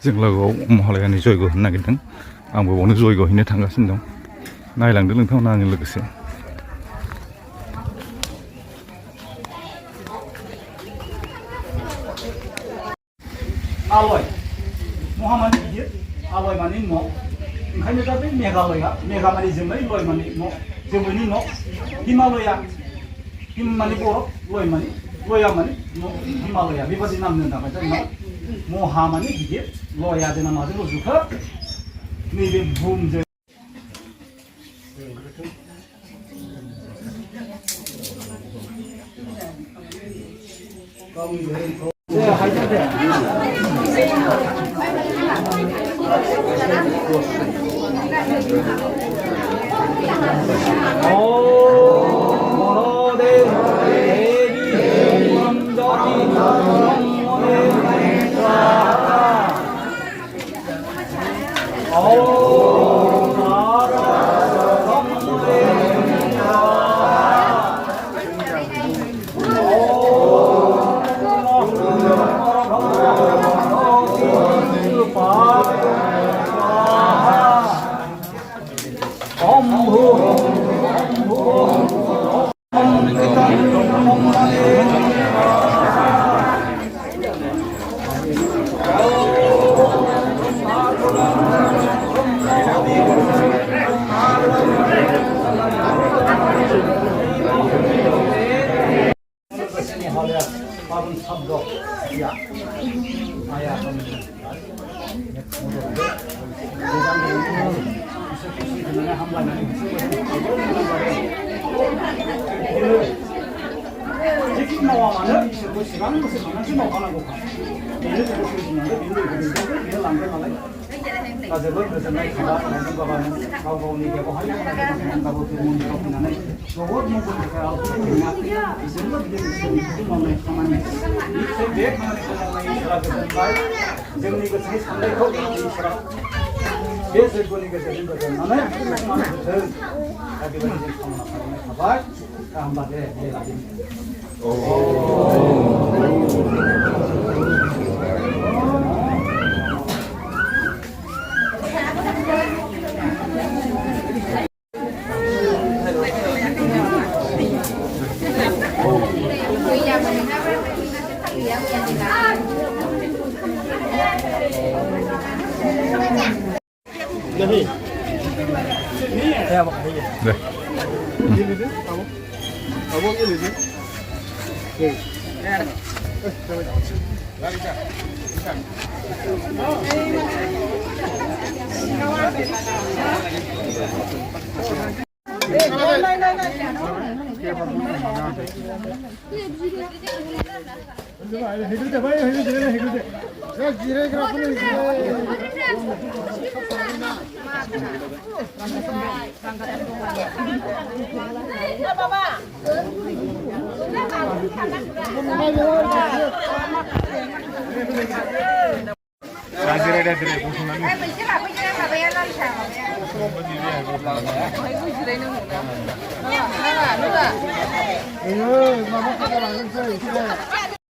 जों लोगोआव महालयानि जयग' होनो नागिरदों आंबो बावनो जयग' हैनो थांगासिनो दं नायलांदों नोंथांमोना आंजों लोगोसे आलय महामानि गिदिर आलय माने न' ओंखायनो दा बे मेघालया मेघा माने जोमै लय माने न' जोमैनि न' हिमालया हिम माने बरफ लय माने लया माने न' हिमालया बेबादि नाम दोननो थाखाय जोंनाव महा माने गिदिर लया जोंना माजों रुजुखो नैबे बुहुमजों गावनि धोरोमखौ Babın sabdo ya ayah kami jika mau mana isirku siang mesti mana sih mau kana bukan ini terus sebenarnya ini langgar malai kajeber bersenai kabar dengan kabar kau ni dia kau hanya dengan kau turun kau pinanai robot mungkin kalau isirku dia itu mau naik kemana itu dia kemana kemana isirah bersenai jengni kesini sampai kau isirah biasa kau ni kesini bersenai mana betul tapi betul kemana kemana kabar kabar dia lagi Deh. Mama